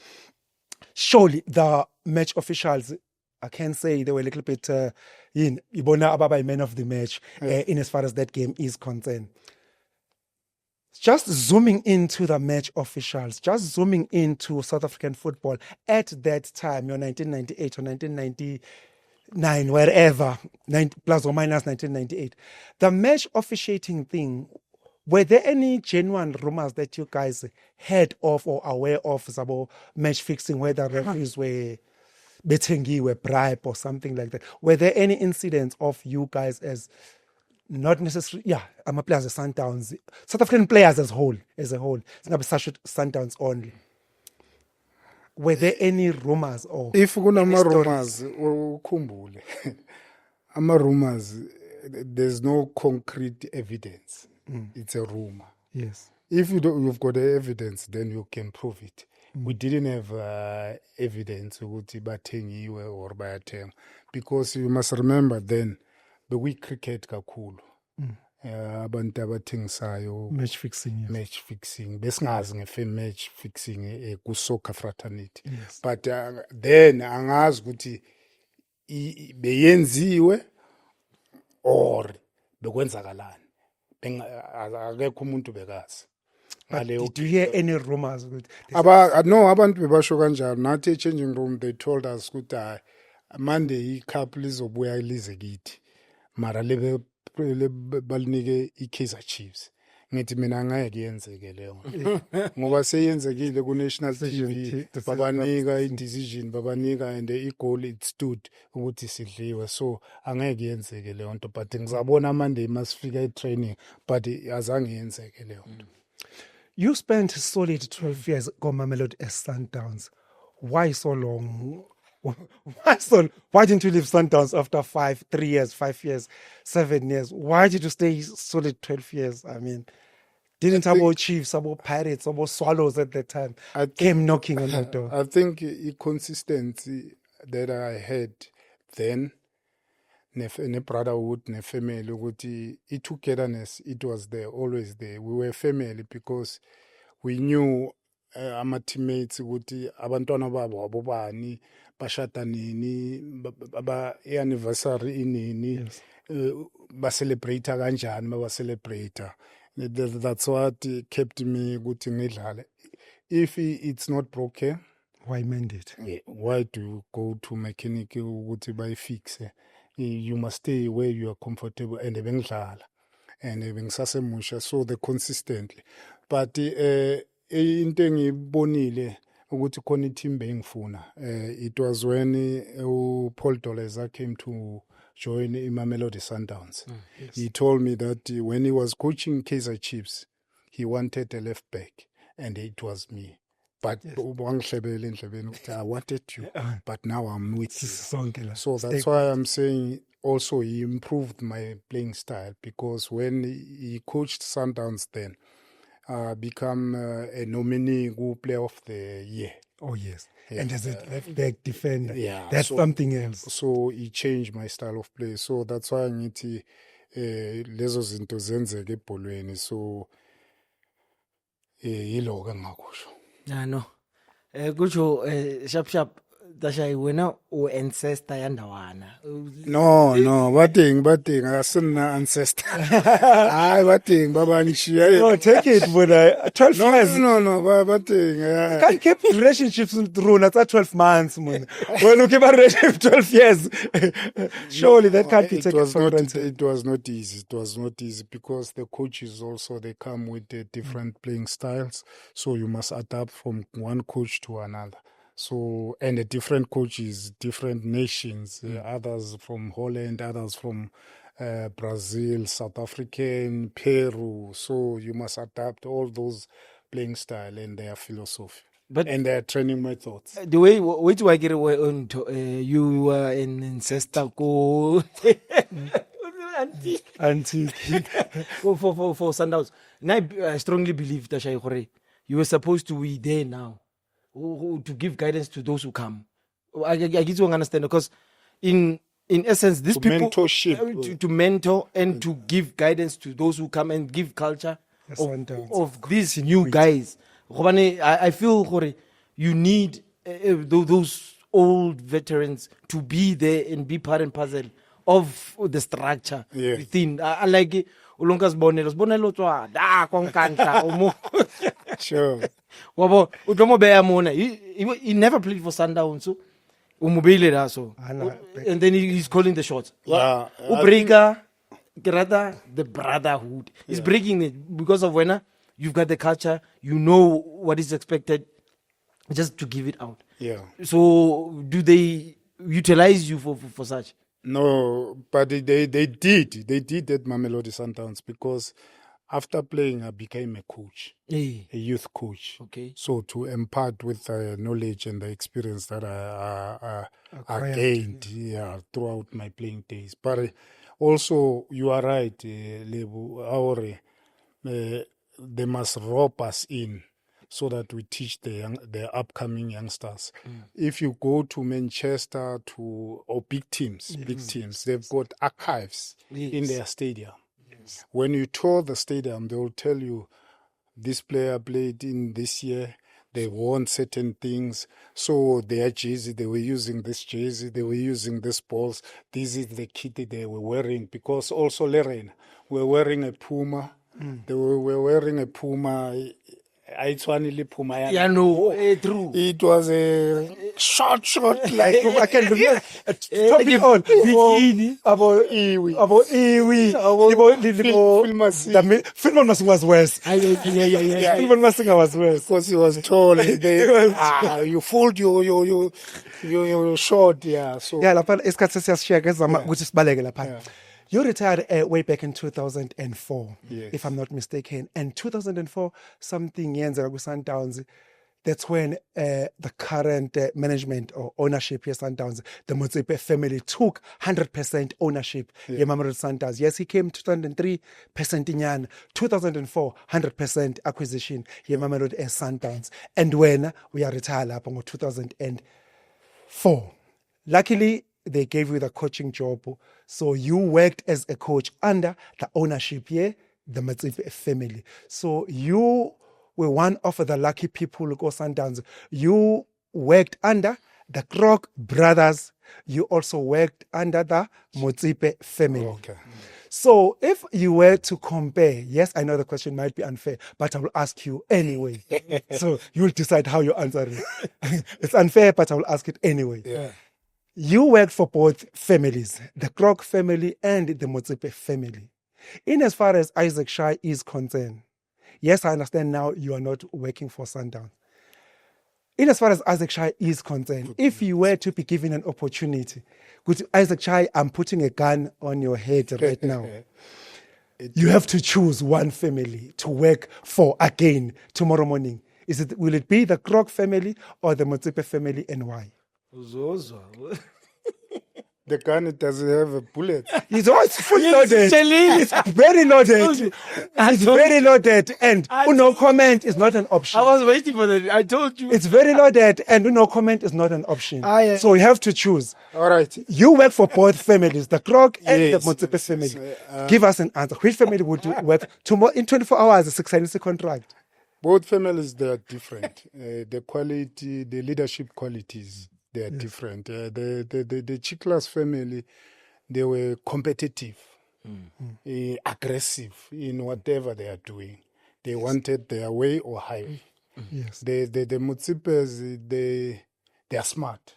Surely the match officials, I can say they were a little bit Ibona Ababa man of the match in as far as that game is concerned. Just zooming into the match officials, just zooming into South African football at that time, 1998 or 1999, wherever, plus or minus 1998, the match officiating thing. Were there any genuine rumors that you guys heard of or aware of about match fixing, where the referees were betting, were bribe or something like that? Were there any incidents of you guys as not necessarily, yeah, ama-players e-Sundowns, South African players as a whole, singabe sasho Sundowns only. Were there any rumors or If kunama any stories? rumors, ukhumbule, ama rumors, there's no concrete evidence. It's a rumor. Yes. If you've got the evidence, then you can prove it. We didn't have evidence ukuthi bathengiwe or bayathenga, because you must remember then we cricket kakhulu. Abantu abathengisayo Match fixing, yes. match fixing besingazi match fixing ku soccer fraternity. Yes. But then angazi ukuthi beyenziwe or bekwenzakalani. Akekho umuntu bekazi. But did you hear any rumors? No, abantu bebasho kanjalo. Nathi changing room, they told us ukuthi Monday icup lizobuya lize kithi. Mara lebe balinike iKaizer Chiefs. Ngithi mina angeke yenzeke leyo. Ngoba seyenzekile ku National TV babanika i-decision, babanika and i-goal it stood ukuthi sidliwe. So angeke yenzeke leyo nto, but ngizabona Monday masifika i-training, but azange yenzeke leyo nto. You spent solid 12 years go Mamelodi as Sundowns. Why so long? Why didn't you leave Sundowns after 3 years, 5 years, 7 years? Why did you stay solid 12 years? I mean, didn't about Chiefs, about Pirates, about Swallows at that time came knocking on the door? I think the consistency that I had then, ne brotherhood, ne family, ukuthi togetherness, it was there, always there. We were family because we knew our teammates ukuthi abantwana babo abobani bashada nini, anniversary inini, ba celebrate kanjani, ba celebrate. That's what kept me ukuthi ngidlale. If it's not broken, why mend it? Why do you go to mechanic ukuthi bayifixe? You must stay where you are comfortable and bengidlala and bengisasemusha, so the consistently. But into engibonile ukuthi khona i-team bengifuna, it was when Paul Doleza came to join Mamelodi Sundowns. Yes. He told me that when he was coaching Kaizer Chiefs, he wanted a left back and it was me. But I wanted you, but now I'm with you. So that's why I'm saying also he improved my playing style, because when he coached Sundowns then, become a nominee who player of the year. Oh yes, yeah. And as a left back defender, that's so, something else. So he changed my style of play. So that's why ngithi lezo zinto zenzeke ebholweni. So yilo ke ngakusho. No. Kucho sharp Dashay wena o ancestor yandawana. No, bating asina ancestor. Hayi bating baba ngishiya. No, take it when 12 years. No, bating. Can't keep relationships through not 12 months, man. When you keep a relationship 12 years, surely that can't be taken for granted. It was not easy. It was not easy because the coaches also, they come with different playing styles, so you must adapt from one coach to another. So, and the different coaches, different nations, others from Holland, others from Brazil, South African, Peru. So you must adapt all those playing style and their philosophy and their training methods. The way which way get away on you were an ancestor go Auntie. for Sundowns. And I strongly believe that you were supposed to be there now. To give guidance to those who come. I get you understand, because in essence these people mentorship to mentor and to give guidance to those who come and give culture of these new guys. I feel you need those old veterans to be there and be part and parcel of the structure within. I like it. Sure. Wabo utomobeya mona he never played for Sundowns, so umubile da so and then he's calling the shots. Ubrega the brotherhood he's breaking it because of when you've got the culture, you know what is expected, just to give it out. Yeah. So do they utilize you for such? No, but they did at Mamelodi Sundowns because after playing, I became a coach, Hey. a youth coach. Okay. So to impart with the knowledge and the experience that I Acquired, gained throughout my playing days. But also, you are right, Lebu, they must rope us in so that we teach the upcoming youngsters. If you go to Manchester or big teams, they've got archives in their stadium. When you tour the stadium, they will tell you this player played in this year. They won certain things. So their jersey, they were using this jersey, they were using this balls. This is the kit they were wearing because also Lorraine were wearing a Puma. They were wearing a Puma. It's one Puma. Yeah, no, true. It was a short, like I can remember. Topic on bikini. About Iwi. Philman Masinga was worse. Yeah. Philman Masinga was worse because he was tall. You fooled you short, yeah. So yeah, lapha isikhathi sesiyashaya kezama ukuthi sibaleke lapha. You retired way back in 2004, if I'm not mistaken. And 2004, something yenzeka ku-Sundowns. That's when the current management or ownership here Sundowns, the Motsepe family took 100% ownership here Mamelodi Sundowns. Yes, he came 2003, inyana. 2004, 100% acquisition here Mamelodi Sundowns. And when we are retired up in 2004. Luckily, they gave you the coaching job. So you worked as a coach under the ownership here, the Motsepe family. So you were one of the lucky people who go Sundowns. You worked under the Krok brothers. You also worked under the Motsepe family. Okay. So if you were to compare, yes, I know the question might be unfair, but I will ask you anyway. So you'll decide how you answer it. It's unfair, but I will ask it anyway. Yeah. You worked for both families, the Krok family and the Motsepe family. In as far as Isaac Shai is concerned, yes, I understand now you are not working for Sundown. In as far as Isaac Shai is concerned, if you were to be given an opportunity, could Isaac Shai, I'm putting a gun on your head right now. You have to choose one family to work for again tomorrow morning. Will it be the Krok family or the Motsepe family, and why? The gun, it doesn't have a bullet. It's fully loaded. It's very loaded. It's very loaded. And no comment is not an option. I was waiting for that. I told you. It's very loaded and no comment is not an option. So you have to choose. All right. You work for both families, the Krok and the Motsepe family. Give us an answer. Which family would you work tomorrow in 24 hours, a 6 contract? Both families, they are different. The quality, the leadership qualities, they are different. The Chiklas family, they were competitive, aggressive in whatever they are doing. They wanted their way or highway. Yes. The Motsipes, they are smart.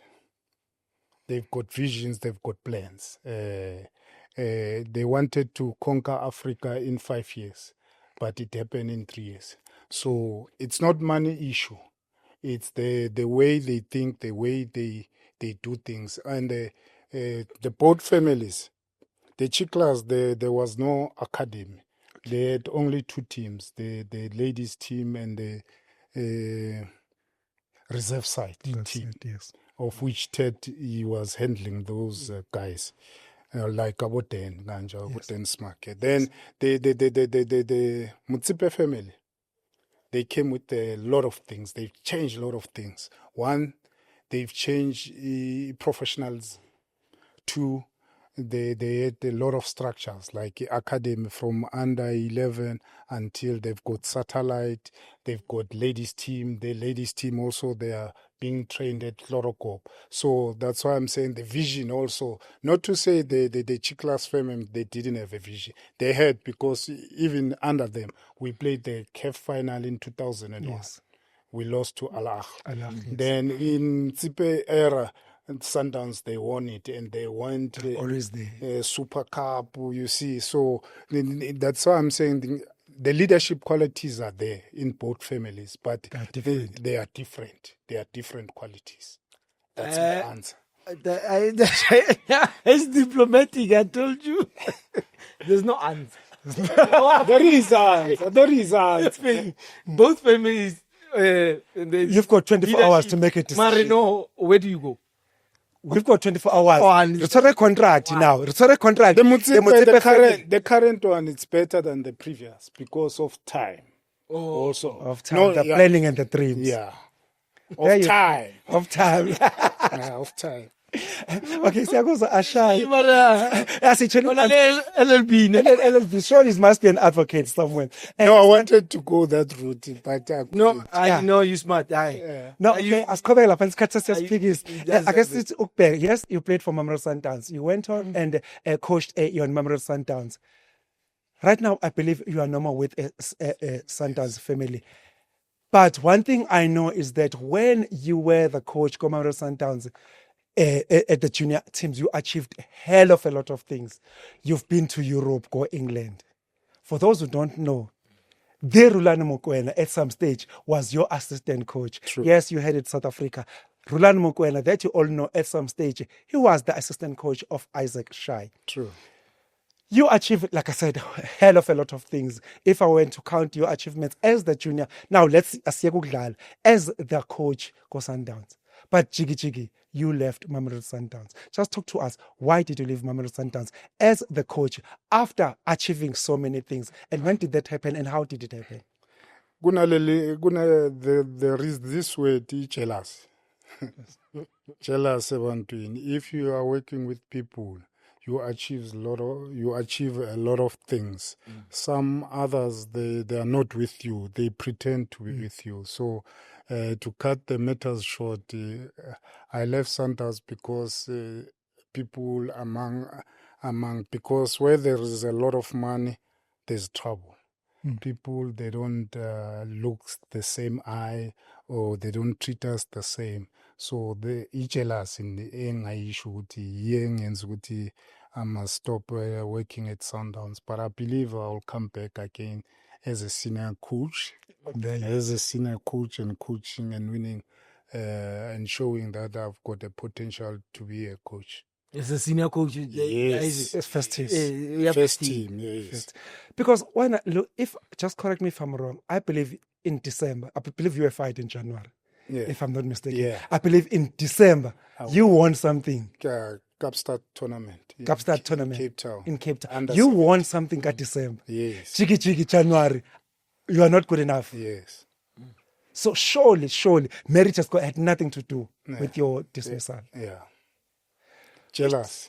They've got visions, they've got plans. They wanted to conquer Africa in 5 years, but it happened in 3 years. So it's not money issue. It's the way they think, the way they do things. And the both families, the Chiklas, there was no academy. They had only 2 teams, the ladies team and the reserve side team, yes. Of which Ted, he was handling those guys. Like Aboten, Ganja, Aboten Smake. Then the Motsepe family, they came with a lot of things. They've changed a lot of things. 1, they've changed professionals. 2, they had a lot of structures like academy from under 11 until they've got satellite. They've got ladies team. The ladies team also, they are being trained at Lorocop. So that's why I'm saying the vision also. Not to say the Chiklas family, they didn't have a vision. They had, because even under them, we played the CAF final in 2001. Yes. We lost to Al-Ahly. Yes. Then in Tsipe era, Sundowns, they won it, and they went always the Super Cup, you see. So that's why I'm saying the leadership qualities are there in both families, but they are different. They are different qualities. That's the answer. It's diplomatic, I told you. There's no answer. There is answer. Both families. You've got 24 hours to make a decision. Marino, where do you go? We've got 24 hours. It's a contract now. It's a contract. The current one is better than the previous because of time. Also of time, the planning and the dreams. Yeah. Of time. Of time. Yeah, of time. Okay, siyakuza Ashai. LLB. Sure, he must be an advocate somewhere. No, I wanted to go that route, but no, I know you smart. No, okay. Asiqhubeka lapha isikhathi sesiyaphikisa. I guess it's ukubheka. Yes, you played for Mamelodi Sundowns. You went on and coached your Mamelodi Sundowns. Right now, I believe you are no more with a Sundowns family. But one thing I know is that when you were the coach, Mamelodi Sundowns, at the junior teams, you achieved a hell of a lot of things. You've been to Europe, go England. For those who don't know, Rulani Mokoena at some stage was your assistant coach. True. Yes, you had it South Africa. Rulani Mokoena, that you all know, at some stage, he was the assistant coach of Isaac Shai. True. You achieved, like I said, a hell of a lot of things. If I were to count your achievements as the junior, now let's as the coach, go Sundowns. But Jiggy, you left Mamelodi Sundowns. Just talk to us. Why did you leave Mamelodi Sundowns as the coach after achieving so many things? And when did that happen and how did it happen? There is this word, jealous. Jealous ebantwini. If you are working with people, you achieve a lot of things. Some others they are not with you. They pretend to be with you. So to cut the matters short, I left Sundowns because people because where there is a lot of money, there's trouble. People, they don't look the same eye or they don't treat us the same. So the jealous in the end, I must stop working at Sundowns. But I believe I'll come back again as a senior coach. And coaching and winning and showing that I've got the potential to be a coach. As a senior coach, yes. It's first team. First team, yes. Because when just correct me if I'm wrong, I believe in December, I believe you were fired in January, if I'm not mistaken. Yeah. I believe in December, you won something. Kapstad tournament. Kapstad tournament. Cape Town. In Cape Town. You won something at December. Yes. Chiki January. You are not good enough. Yes. So surely, merit has had nothing to do with your dismissal. Yeah. Jealous.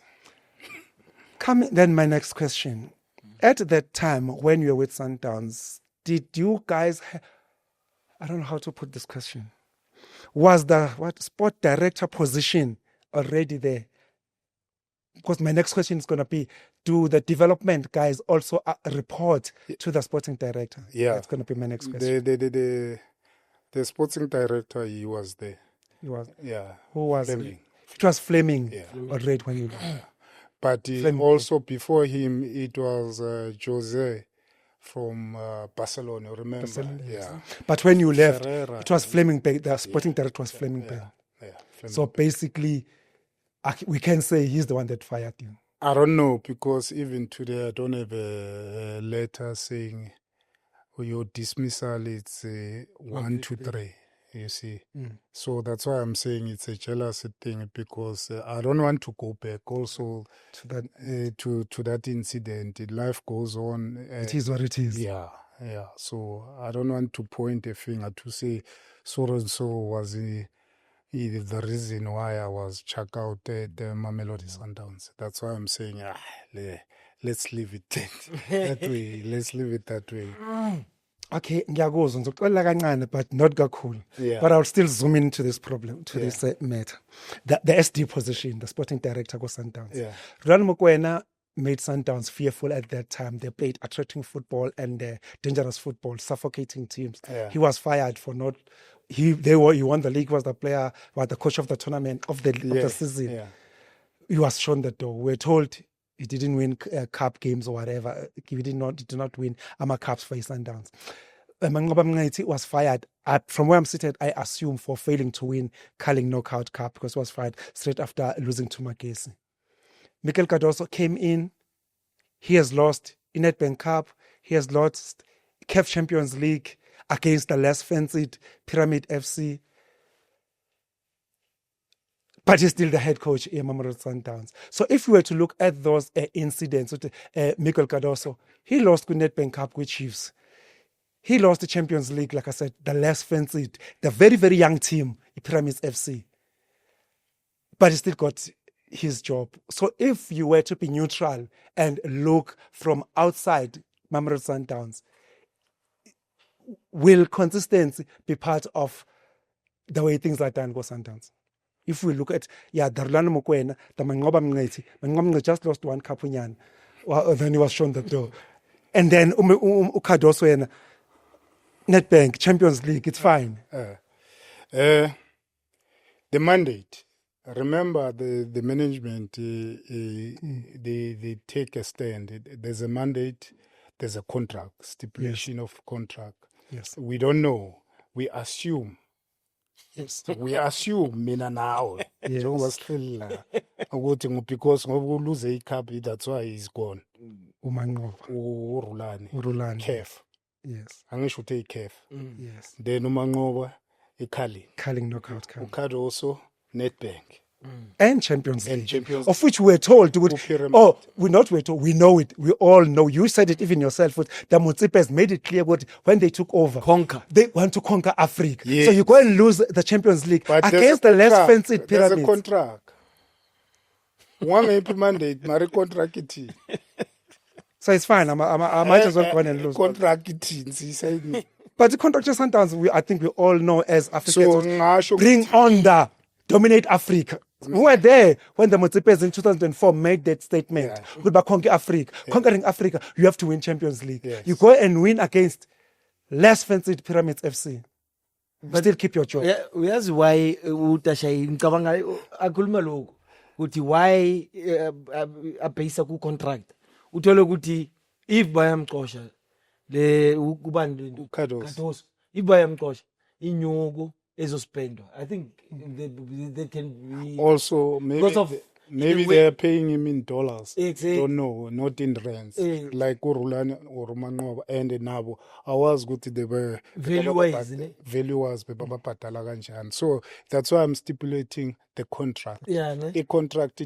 Then my next question. At that time when you were with Sundowns, did you guys, I don't know how to put this question. Was the sport director position already there? Because my next question is going to be, do the development guys also report to the sporting director? Yeah. That's going to be my next question. The sporting director, he was there. He was? Yeah. Who was Fleming. It was Fleming already when you left. But also before him, it was Jose from Barcelona, remember? Yeah. But when you left, Ferreira. it was Fleming, the sporting director was Fleming. Yeah. So basically, we can say he's the one that fired you. I don't know, because even today I don't have a letter saying your dismissal, it's 1, 2, 3, you see. So that's why I'm saying it's a jealous thing, because I don't want to go back also to that incident. Life goes on. It is what it is. Yeah. So I don't want to point a finger to say so-and-so was the reason why I was chucked out at the Mamelodi Sundowns. That's why I'm saying, let's leave it that way. Let's leave it that way. Okay, but not kakhulu. Yeah. But I'll still zoom into this problem, to this matter. The SD position, the sporting director go Sundowns. Yeah. Rulani Mokoena made Sundowns fearful at that time. They played attracting football and dangerous football, suffocating teams. Yeah. He was fired for not. He won the league, was the player, was the coach of the tournament of the season. Yeah. He was shown the door. We're told he didn't win cup games or whatever. He did not win Ama Cups for his Sundowns. Manqoba Mngadi was fired. From where I'm seated, I assume for failing to win Carling Knockout Cup because he was fired straight after losing to Magesi. Mikel Cardoso came in. He has lost in Nedbank Cup. He has lost CAF Champions League against the less fancied Pyramid FC. But he's still the head coach in Mamelodi Sundowns. So if we were to look at those incidents with Mikel Cardoso, he lost the Nedbank Cup with Chiefs. He lost the Champions League, like I said, the less fancied, the very, very young team, Pyramids FC. But he still got his job. So if you were to be neutral and look from outside Mamelodi Sundowns, will consistency be part of the way things are done with Sundowns? If we look at, Darlano Mokoena, the Manqoba Mngadi just lost one cup then he was shown the door. And then Cardoso Nedbank, Champions League, it's fine. The mandate. Remember the management, they take a stand. There's a mandate, there's a contract, stipulation of contract. Yes. We don't know. We assume. Yes. We assume mina nawe. Yes. Because ngoba lose icup, that's why he's gone. Umanqoba. Urulani. CAF. Yes. Angisho ukuthi CAF. Yes. Then uManqoba Carling Knockout Cup. Cardoso Nedbank. And Champions League. Of which we were told. We know it. We all know. You said it even yourself. The Mutsipes made it clear when they took over. They want to conquer Africa. Yes. So you go and lose the Champions League against the less fancied Pyramids. There's a contract. One AP mandate, my contract it. So it's fine. I might as well go and lose. Contract it. But the contract of Sundowns, I think we all know as Africans, so, bring on the dominate Africa. We were there when the Mutsipes in 2004 made that statement. We'll conquer Africa. Conquering Africa, you have to win Champions League. Yes. You go and win against less fancied Pyramids FC. But still keep your job. That's why why a basic contract. Utolo ukuthi if bayamxosha le ukubani Cardoso. If bayamxosha inyuko ezospendwa. I think they can be also maybe they're paying him in dollars. Exactly. Don't know, not in rands. Like Urulani or Manqoba and Nabo. I was good they were value-wise. Value-wise baba patala kanjani. So that's why I'm stipulating the contract. The contract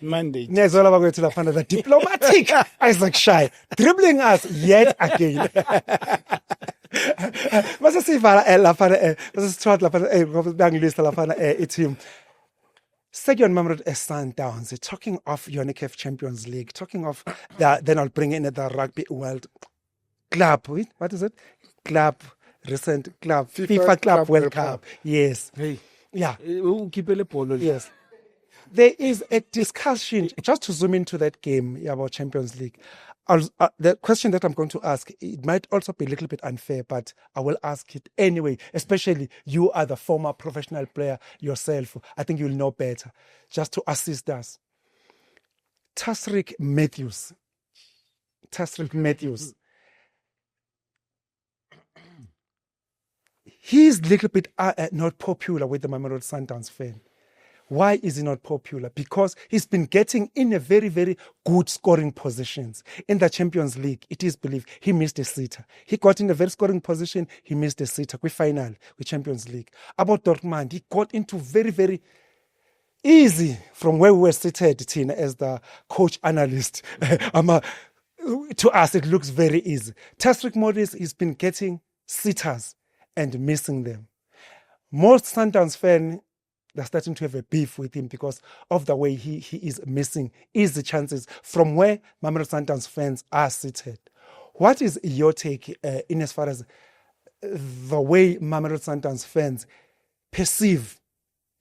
mandate. Yes, all about going to the diplomatic Isaac Shai dribbling us yet again. Masa sivala lafana masa start lafana banglista lafana team. Second Mamelodi Sundowns, talking of UNICEF Champions League, talking of then I'll bring in the Rugby World Club. What is it? FIFA Club World Cup. Yes. Hey. Yeah. Yes. There is a discussion, just to zoom into that game about Champions League. The question that I'm going to ask, it might also be a little bit unfair, but I will ask it anyway, especially you are the former professional player yourself. I think you'll know better, just to assist us. Tasric Matthews. He's a little bit not popular with the Mamelodi Sundowns fan. Why is he not popular? Because he's been getting in a very, very good scoring positions. In the Champions League, it is believed he missed a sitter. He got in a very scoring position, he missed a sitter. We final with Champions League. About Dortmund, he got into very, very easy from where we were seated, Tina, as the coach analyst. To us, it looks very easy. Tasric Morris, he's been getting sitters and missing them. Most Sundowns fans, they're starting to have a beef with him because of the way he is missing easy chances from where Mamelodi Sundowns fans are seated. What is your take in as far as the way Mamelodi Sundowns fans perceive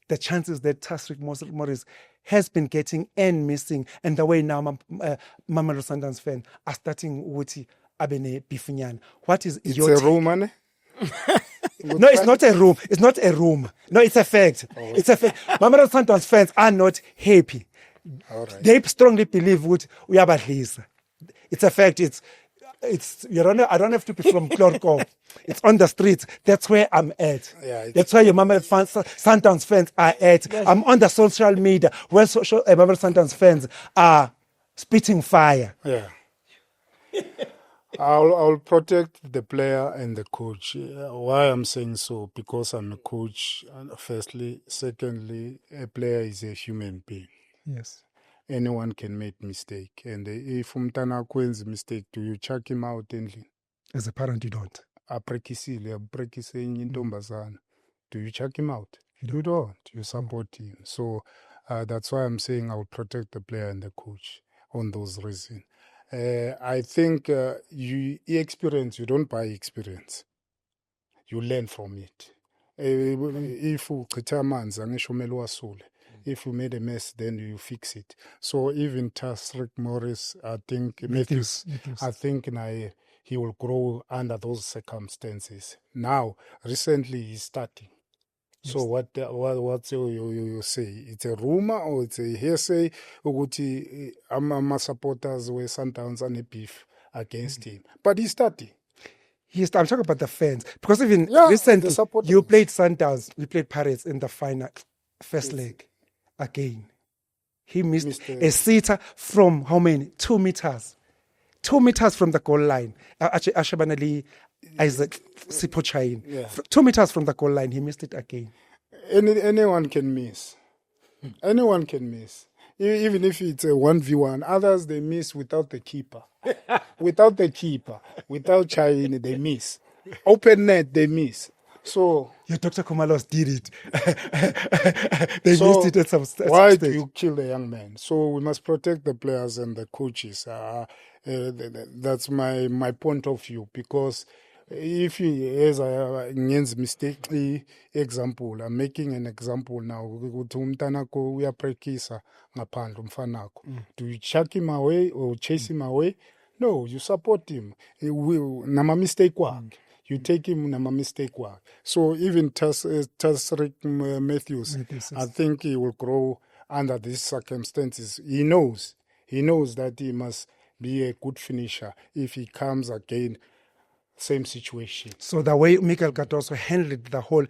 the chances that Tasric Morris has been getting and missing, and the way now Mamelodi Sundowns fans are starting with Abene Bifinyana? What is your take? It's a rumor, No, it's not a room. It's not a room. No, it's a fact. It's a fact. Mamelodi Sundowns fans are not happy. All right. They strongly believe what we are. It's a fact. I don't have to be from Clorco. It's on the streets. That's where I'm at. Yeah, that's where your Mamelodi fans, Sundowns fans are at. I'm on the social media where Mamelodi Sundowns fans are spitting fire. Yeah. I'll protect the player and the coach. Why I'm saying so? Because I'm a coach, firstly. Secondly, a player is a human being. Yes. Anyone can make mistake. And if Umtana wins mistake, do you chuck him out endly? As a parent, you don't. Do you chuck him out? You don't. You support him. So that's why I'm saying I'll protect the player and the coach on those reasons. I think you experience, you don't buy experience. You learn from it. If you made a mess, then you fix it. So even Tasrick Morris, I think Matthews. I think he will grow under those circumstances. Now, recently he's starting. Yes. So what you say? It's a rumor or it's a hearsay? Ama supporters were Sundowns and a beef against him, but he's starting. I'm talking about the fans, because even recently you played Sundowns, we played Pirates in the final first leg again. He missed a sitter from how many? 2 meters. 2 meters from the goal line. Ashabanali Isaac Sipochain. Yeah. 2 meters from the goal line, he missed it again. Anyone can miss. Anyone can miss. Even if it's a 1v1, others they miss without the keeper. Without Chain, they miss. Open net, they miss. So your Dr. Kumalos did it. They missed it at some stage. Why do you kill the young man? So we must protect the players and the coaches. That's my point of view, because if he has a mistake, example, I'm making an example now. We are prekisa ngaphandle umfanako. Do you chuck him away or chase him away? No, you support him. Nama mistake work. You take him nama mistake work. So even Tasrick Matthews, I think he will grow under these circumstances. He knows that he must be a good finisher if he comes again. Same situation. So the way Michael Cardoso handled the whole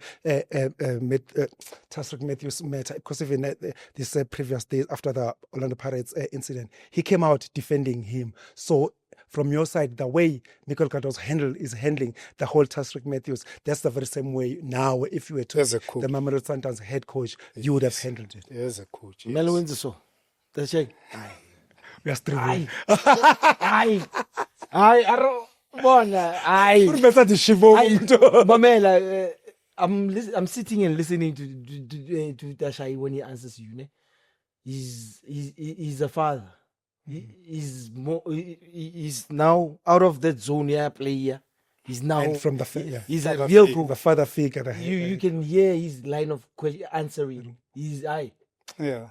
Tasrick Matthews matter, because even this previous days after the Orlando Pirates incident, he came out defending him. So from your side, the way Michael Cardoso is handling the whole Tasrick Matthews, that's the very same way now. If you were to the Mamelodi Sundowns head coach, you would have handled it. As a coach. Melo wins the show. That's it. We are struggling. Mamela, I'm sitting and listening to Tashai when he answers you. He's a father. He's now out of that zone player. He's now and from he's a real the father figure. You can hear his line of answering. He's Yeah.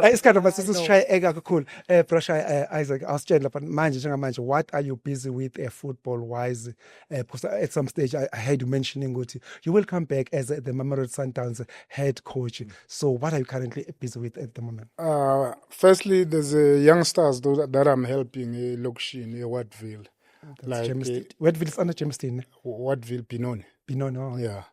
It's kind of cool. Isaac, what are you busy with football wise? Because at some stage I heard you mentioning you will come back as the Mamelodi Sundowns head coach. So what are you currently busy with at the moment? Firstly, there's youngsters that I'm helping Lokshin, Wattville. Wattville is under Jamestown. Wattville, Pinone. Pinone, yeah.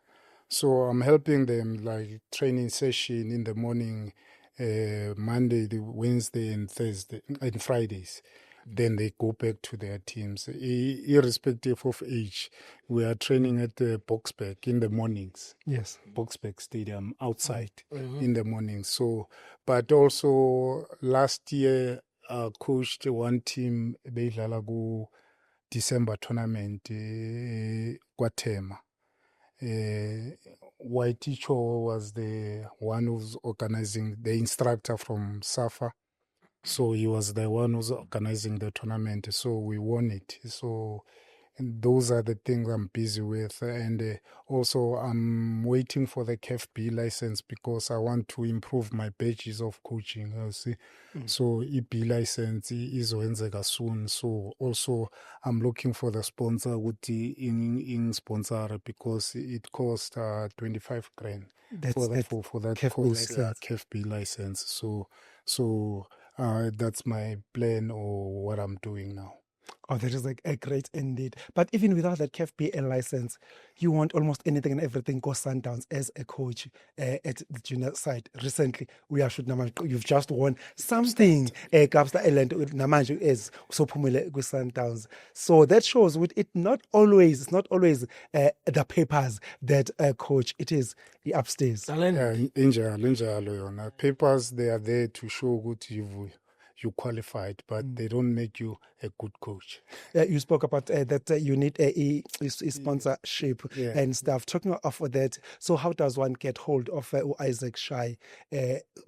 So I'm helping them, like training session in the morning, Monday, Wednesday, and Thursday, and Fridays. Then they go back to their teams, irrespective of age. We are training at Boksburg in the mornings. Yes, Boksburg Stadium outside in the mornings. So, but also last year, coached one team, Beidlalago December tournament, Guatemala. Waiticho was the one who's organizing, the instructor from SAFA. So he was the one who's organizing the tournament. So we won it. So those are the things I'm busy with. And also I'm waiting for the KFB license because I want to improve my badges of coaching. See? So EP license is soon. So also I'm looking for the sponsor in sponsor because it costs 25 grand for that KFB license. So That's my plan or what I'm doing now. Oh, that is like a great indeed. But even without that KFBL license, you want almost anything and everything go Sundowns as a coach at the junior side. Recently, we are shooting. You've just won something. Kapsta Island namanje is so pumile with Sundowns. So that shows with it it's not always the papers that coach. It is the upstairs. Injalo yona. Papers, they are there to show good you qualified, but they don't make you a good coach. You spoke about that you need a sponsorship and stuff. Talking of that, so how does one get hold of Isaac Shy,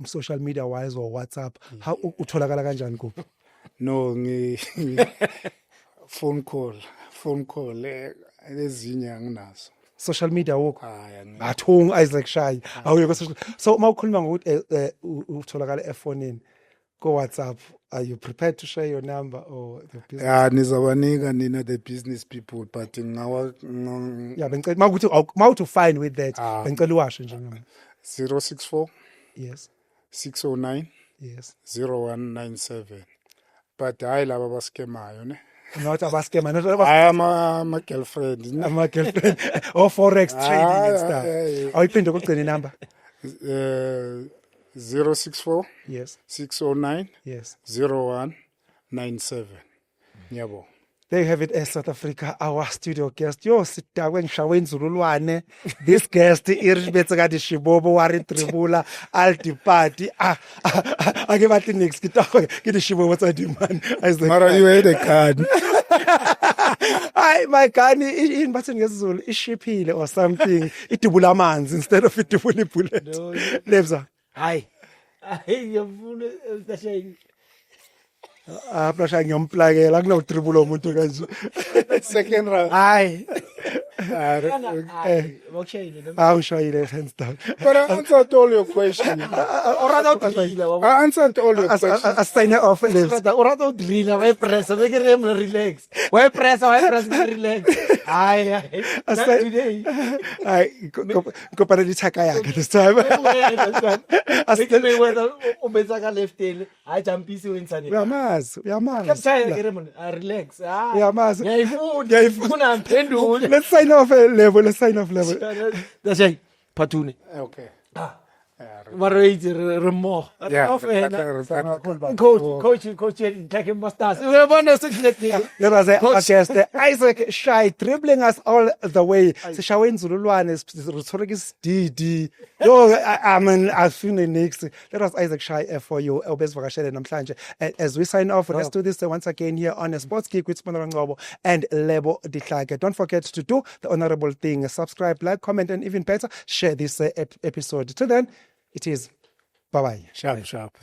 social media wise or WhatsApp? How utholakala kanjani kuphi? No, phone call. Ezinye anginazo. Social media work. Athung Isaac Shy. So mawukhuluma ngokuthi utholakala efonini. Go WhatsApp. Are you prepared to share your number or the business? Nizabanika nina the business people, but ngawa to find with that. Bengicela uwasho nje. 064 yes 609 yes 0197. But hayi laba baskemayo ne. Not abaskema, not I am my girlfriend. I'm a girlfriend. Or forex trading and stuff. Awuyiphinde ukugcina number. 064 yes 609 yes 0197. Yabo. There you have it, South Africa, our studio guest. Yo, sitagwe ngishawe inzululwane. This guest, iribetse kadi shibobo, wari tribula, alti party. Ake bathi next, kita shibobo tsa demand. Mara, you had a card. My gun, in bathi ngesizulu, ishipile or something. Itibula manzi instead of itibula bullet. Lebza. Hi. Yafuna sashayini. Prasha ngiyomplakela akunotribulo umuntu kanje. Second round. Hayi. Ngishayile hands down. But I answered all your questions. I answered all your questions. I sign off. Orato drilla, why press? Make it relax. Why press? Relax. Aye. Today. Aye. Go para di chaka yakhe this time. I still may weather ubezaka left tail. I jump easy inside. Uyamazi. Relax. Uyamazi. Ngiyayifuna mphendule. Let's sign off level. That's right. Patune. Okay. Marriage remo. Yeah. Coach, take him masters. Let us say, guest Isaac Shy dribbling us all the way. Sishawe inzululwane sithorikis DD. Yo, I feel the next. Let us Isaac Shy for you. Obesvakashele namhlanje. As we sign off, let's do this once again here on a Sports Geek with Sibonelo Ngcobo and Lebo Dihlake. Don't forget to do the honorable thing. Subscribe, like, comment, and even better, share this episode. Till then, it is bye-bye. Sharp.